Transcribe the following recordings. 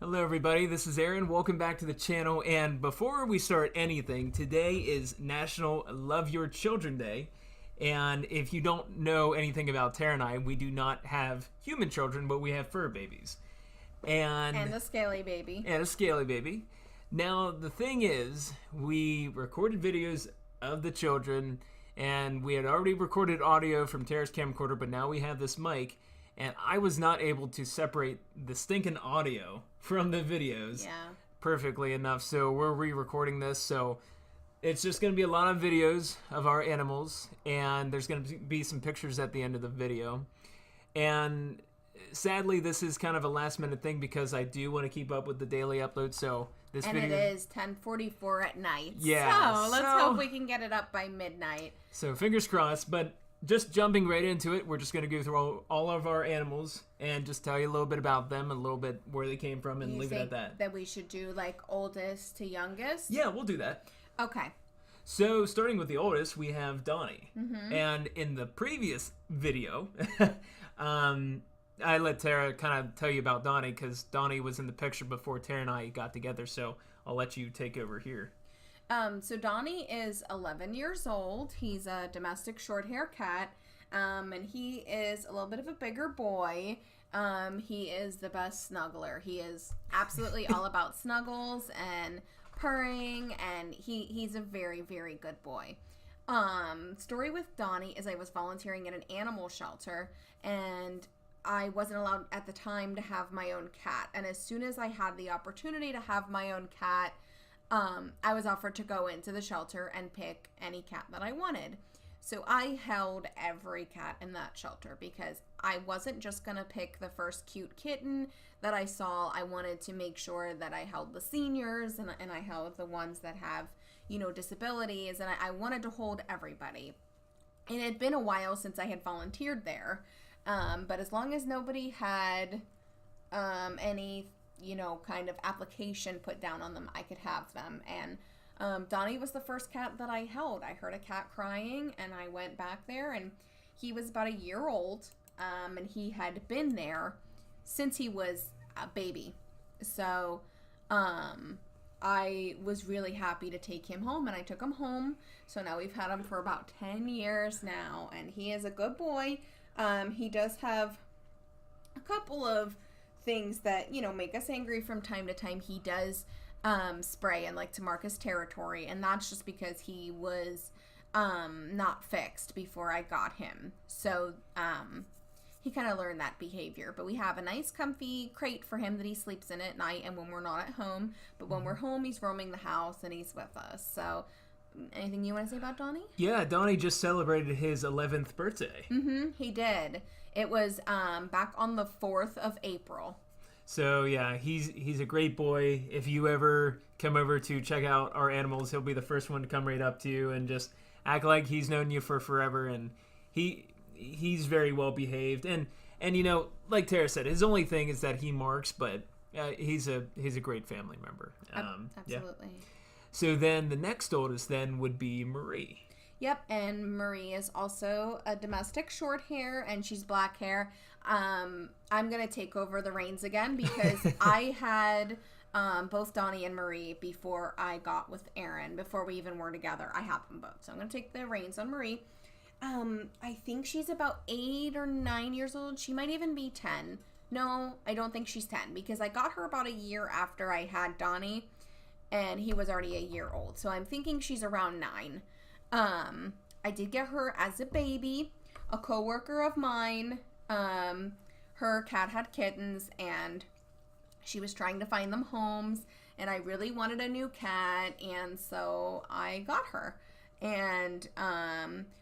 Hello everybody, this is Aaron. Welcome back to the channel. And before we start anything, today is National Love Your Children Day. And if you don't know anything about Tara and I, we do not have human children, but we have fur babies. And a scaly baby. And a scaly baby. Now, the thing is, we recorded videos of the children, and we had already recorded audio from Tara's camcorder, but now we have this mic. And I was not able to separate the stinking audio from the videos perfectly enough. So we're re-recording this. So it's just going to be a lot of videos of our animals. And there's going to be some pictures at the end of the video. And sadly, this is kind of a last minute thing because I do want to keep up with the daily upload. So this video... it is 10:44 at night. Yeah. So let's hope we can get it up by midnight. So fingers crossed. But... just jumping right into it, we're just going to go through all of our animals and just tell you a little bit about them, a little bit where they came from, and leave it at that. That we should do like oldest to youngest? Yeah, we'll do that. Okay. So, starting with the oldest, we have Donnie. Mm-hmm. And in the previous video, I let Tara kind of tell you about Donnie because Donnie was in the picture before Tara and I got together, so I'll let you take over here. So Donnie is 11 years old. He's a domestic short-hair cat, and he is a little bit of a bigger boy. He is the best snuggler. He is absolutely all about snuggles and purring, and he's a very, very good boy. Story with Donnie is I was volunteering at an animal shelter, and I wasn't allowed at the time to have my own cat. And as soon as I had the opportunity to have my own cat, I was offered to go into the shelter and pick any cat that I wanted. So I held every cat in that shelter because I wasn't just going to pick the first cute kitten that I saw. I wanted to make sure that I held the seniors and I held the ones that have, disabilities. And I wanted to hold everybody. And it had been a while since I had volunteered there. But as long as nobody had any kind of application put down on them, I could have them. And Donnie was the first cat that I held. I heard a cat crying, and I went back there, and he was about a year old, and he had been there since he was a baby. So I was really happy to take him home, and I took him home. So now we've had him for about 10 years now, and he is a good boy. He does have a couple of things that make us angry from time to time. He does spray and like to mark his territory, and that's just because he was not fixed before I got him. So he kind of learned that behavior. But we have a nice comfy crate for him that he sleeps in at night and when we're not at home. But when we're home, he's roaming the house and he's with us. So anything you want to say about Donnie? Yeah, Donnie just celebrated his 11th birthday. Mm-hmm, he did. It was back on the 4th of April. So, yeah, he's a great boy. If you ever come over to check out our animals, he'll be the first one to come right up to you and just act like he's known you for forever. And he's very well behaved. And like Tara said, his only thing is that he marks, but he's a great family member. Absolutely. Yeah. So then the next oldest then would be Marie. Yep, and Marie is also a domestic short hair, and she's black hair. I'm going to take over the reins again because I had both Donnie and Marie before I got with Aaron. Before we even were together, I had them both. So I'm going to take the reins on Marie. I think she's about 8 or 9 years old. She might even be 10. No, I don't think she's 10 because I got her about a year after I had Donnie, and he was already a year old. So I'm thinking she's around 9. I did get her as a baby. A coworker of mine, her cat had kittens and she was trying to find them homes, and I really wanted a new cat, and so I got her. And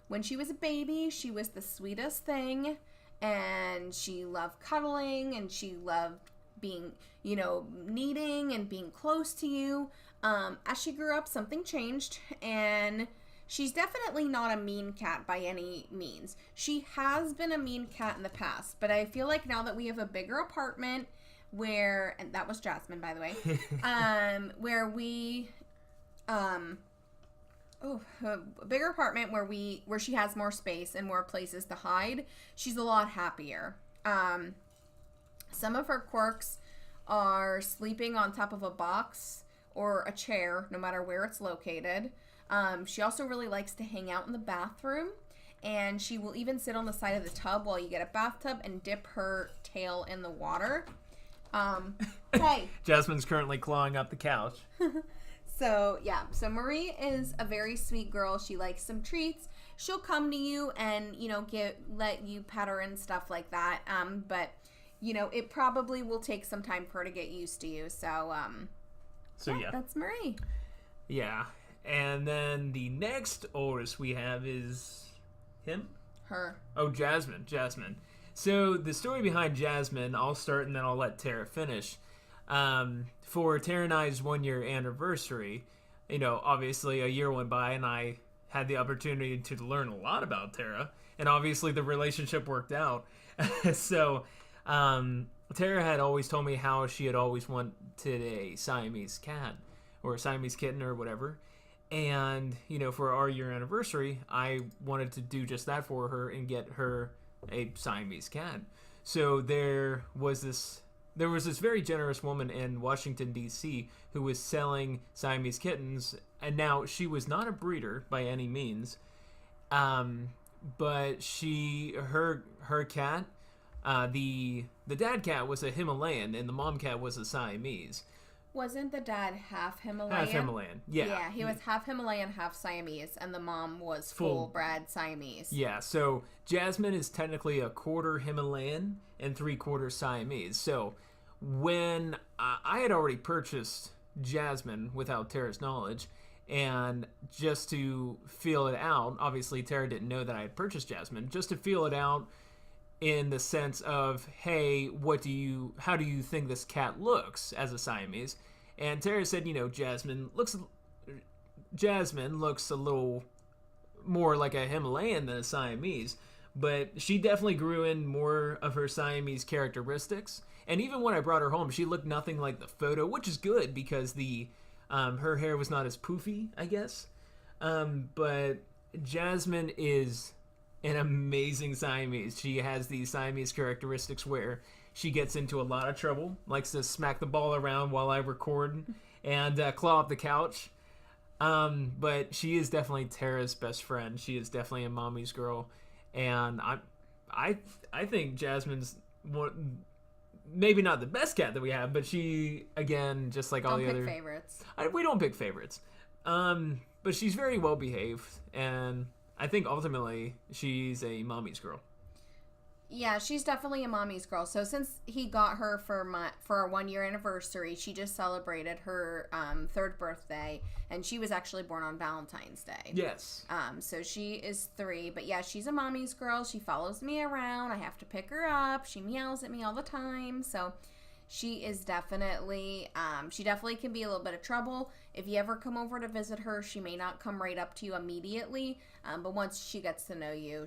when she was a baby, she was the sweetest thing, and she loved cuddling, and she loved being, kneading and being close to you. As she grew up, something changed, and she's definitely not a mean cat by any means. She has been a mean cat in the past, but I feel like now that we have a bigger apartment and that was Jasmine, by the way, where we, a bigger apartment where she has more space and more places to hide, she's a lot happier. Some of her quirks are sleeping on top of a box or a chair, no matter where it's located. She also really likes to hang out in the bathroom, and she will even sit on the side of the tub while you get a bathtub and dip her tail in the water. Hey. Jasmine's currently clawing up the couch. So Marie is a very sweet girl. She likes some treats. She'll come to you and, let you pet her and stuff like that. But, it probably will take some time for her to get used to you. So yeah. That's Marie. Yeah. And then the next oldest we have is him? Her. Oh, Jasmine. So the story behind Jasmine, I'll start and then I'll let Tara finish. For Tara and I's 1-year anniversary, obviously a year went by and I had the opportunity to learn a lot about Tara, and obviously the relationship worked out. So Tara had always told me how she had always wanted a Siamese cat or a Siamese kitten or whatever. And, for our year anniversary, I wanted to do just that for her and get her a Siamese cat. So there was this very generous woman in Washington, D.C. who was selling Siamese kittens, and now she was not a breeder by any means, but her cat, the dad cat was a Himalayan and the mom cat was a Siamese. Wasn't the dad half Himalayan? Half Himalayan, yeah. Yeah, he was half Himalayan, half Siamese, and the mom was full-bred Siamese. Yeah, so Jasmine is technically a quarter Himalayan and 3/4 Siamese. So when I had already purchased Jasmine without Tara's knowledge, and just to feel it out, obviously Tara didn't know that I had purchased Jasmine, just to feel it out in the sense of, hey, how do you think this cat looks as a Siamese? And Tara said, Jasmine looks a little more like a Himalayan than a Siamese, but she definitely grew in more of her Siamese characteristics. And even when I brought her home, she looked nothing like the photo, which is good because her hair was not as poofy, I guess. But Jasmine is an amazing Siamese. She has these Siamese characteristics where she gets into a lot of trouble, likes to smack the ball around while I record, and claw up the couch. But she is definitely Tara's best friend. She is definitely a mommy's girl, and I think Jasmine's maybe not the best cat that we have, but she, again, just like all the other favorites. We don't pick favorites. But she's very well behaved, and I think ultimately she's a mommy's girl. Yeah, she's definitely a mommy's girl. So since he got her for our 1-year anniversary, she just celebrated her 3rd birthday, and she was actually born on Valentine's Day. Yes. So she is 3, but yeah, she's a mommy's girl. She follows me around. I have to pick her up. She meows at me all the time. So she is definitely, she definitely can be a little bit of trouble. If you ever come over to visit her, she may not come right up to you immediately, but once she gets to know you,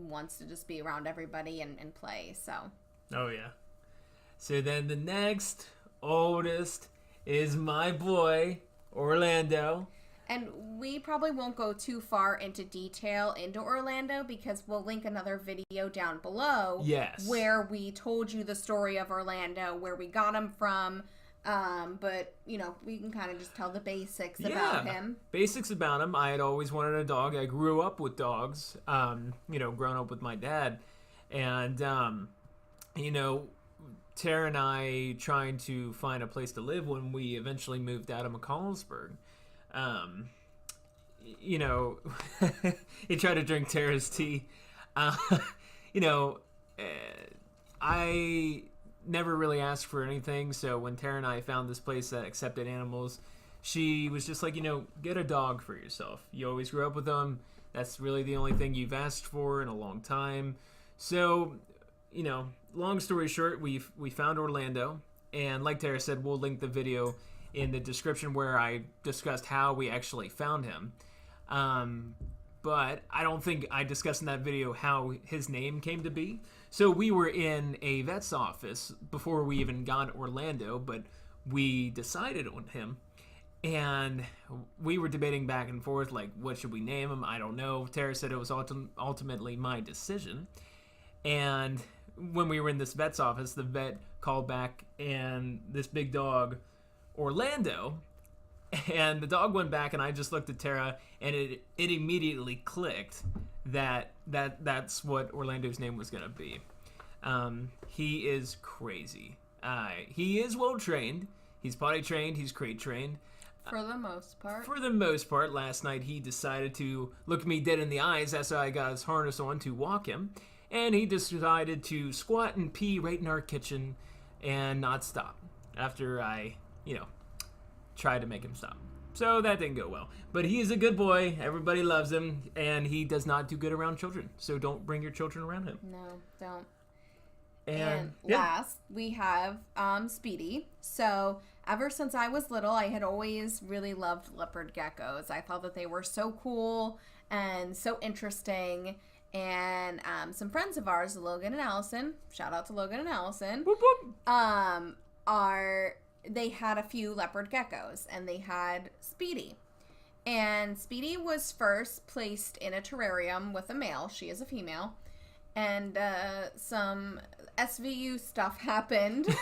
wants to just be around everybody and play, so. Oh, yeah. So then the next oldest is my boy, Orlando. And we probably won't go too far into detail into Orlando because we'll link another video down below. Yes. Where we told you the story of Orlando, where we got him from. But, we can kind of just tell the basics about him. Basics about him. I had always wanted a dog. I grew up with dogs, growing up with my dad. And, Tara and I trying to find a place to live when we eventually moved out of McCallsburg. He tried to drink Tara's tea. I never really asked for anything, so when Tara and I found this place that accepted animals, she was just like, get a dog for yourself. You always grew up with them. That's really the only thing you've asked for in a long time. So, long story short, we found Orlando, and like Tara said, we'll link the video in the description where I discussed how we actually found him. But I don't think I discussed in that video how his name came to be. So we were in a vet's office before we even got Orlando, but we decided on him. And we were debating back and forth, like, what should we name him? I don't know. Tara said it was ultimately my decision. And when we were in this vet's office, the vet called back, and this big dog, Orlando, and the dog went back, and I just looked at Tara, and it immediately clicked that's what Orlando's name was going to be. He is crazy. He is well trained. He's potty trained. He's crate trained. For the most part. For the most part. Last night he decided to look me dead in the eyes as I got his harness on to walk him. And he decided to squat and pee right in our kitchen and not stop after I, tried to make him stop. So that didn't go well. But he is a good boy. Everybody loves him. And he does not do good around children. So don't bring your children around him. No, don't. And last, we have Speedy. So ever since I was little, I had always really loved leopard geckos. I thought that they were so cool and so interesting. And some friends of ours, Logan and Allison, shout out to Logan and Allison, whoop, whoop. They had a few leopard geckos, and they had Speedy. And Speedy was first placed in a terrarium with a male. She is a female. And some SVU stuff happened.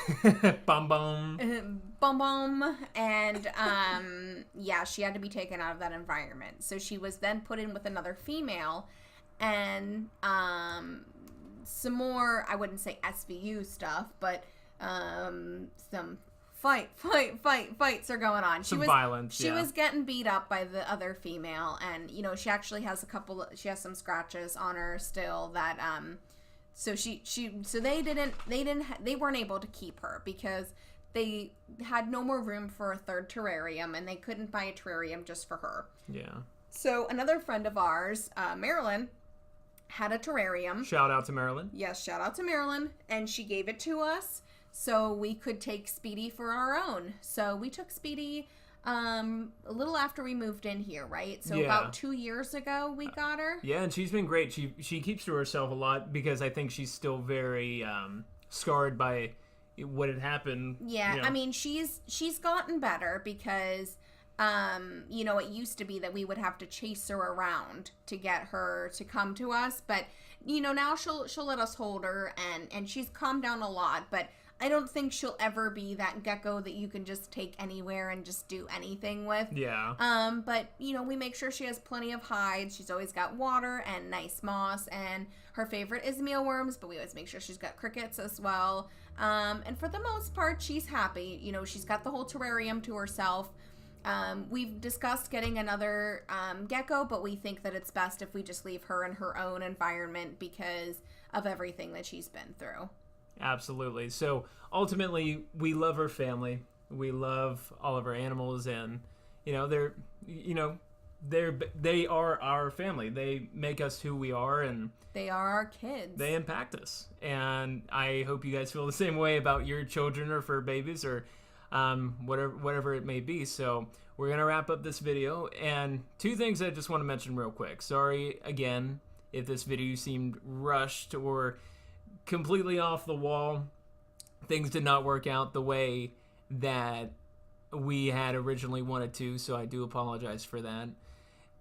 Bum bum. Bum bum. And she had to be taken out of that environment. So she was then put in with another female. And some more, I wouldn't say SVU stuff, but some fights are going on. Some violence, She was getting beat up by the other female, and she actually has she has some scratches on her still that so they weren't able to keep her because they had no more room for a third terrarium, and they couldn't buy a terrarium just for her. Yeah. So another friend of ours, Marilyn, had a terrarium. Shout out to Marilyn. Yes, shout out to Marilyn, and she gave it to us so we could take Speedy for our own. So we took Speedy a little after we moved in here, right? So about 2 years ago we got her. Yeah, and she's been great. She keeps to herself a lot because I think she's still very scarred by what had happened. Yeah, I mean, she's gotten better because it used to be that we would have to chase her around to get her to come to us, but now she'll let us hold her, and she's calmed down a lot, but I don't think she'll ever be that gecko that you can just take anywhere and just do anything with. Yeah. But we make sure she has plenty of hides. She's always got water and nice moss, and her favorite is mealworms, but we always make sure she's got crickets as well. And for the most part, she's happy. She's got the whole terrarium to herself. We've discussed getting another gecko, but we think that it's best if we just leave her in her own environment because of everything that she's been through. Absolutely. So ultimately, we love our family. We love all of our animals, and they are our family. They make us who we are, and they are our kids. They impact us, and I hope you guys feel the same way about your children or fur babies or whatever it may be. So we're gonna wrap up this video, and two things I just want to mention real quick. Sorry again if this video seemed rushed or completely off the wall. Things did not work out the way that we had originally wanted to, so I do apologize for that.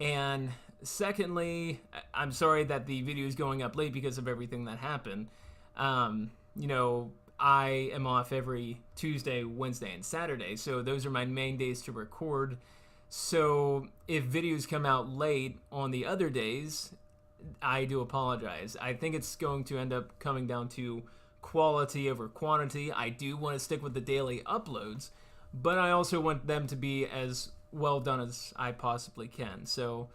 And secondly, I'm sorry that the video is going up late because of everything that happened. I am off every Tuesday, Wednesday, and Saturday, so those are my main days to record. So if videos come out late on the other days, I do apologize. I think it's going to end up coming down to quality over quantity. I do want to stick with the daily uploads, but I also want them to be as well done as I possibly can. So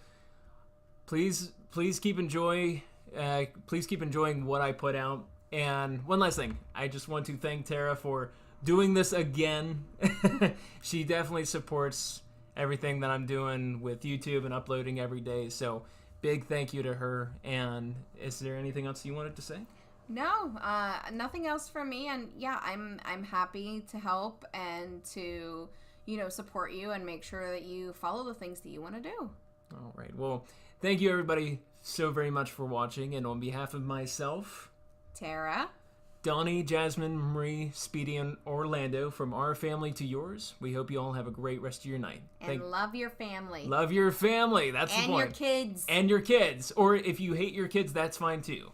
please keep enjoying what I put out. And one last thing, I just want to thank Tara for doing this again. She definitely supports everything that I'm doing with YouTube and uploading every day. So big thank you to her. And is there anything else you wanted to say? No, nothing else from me. And yeah, I'm happy to help and to, support you and make sure that you follow the things that you want to do. All right. Well, thank you everybody so very much for watching. And on behalf of myself, Tara, Donnie, Jasmine, Marie, Speedy, and Orlando, from our family to yours, we hope you all have a great rest of your night. And love your family. Love your family. That's the point. And your kids. And your kids. Or if you hate your kids, that's fine too.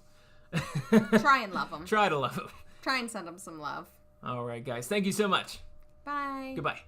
Try and love them. Try to love them. Try and send them some love. All right, guys. Thank you so much. Bye. Goodbye.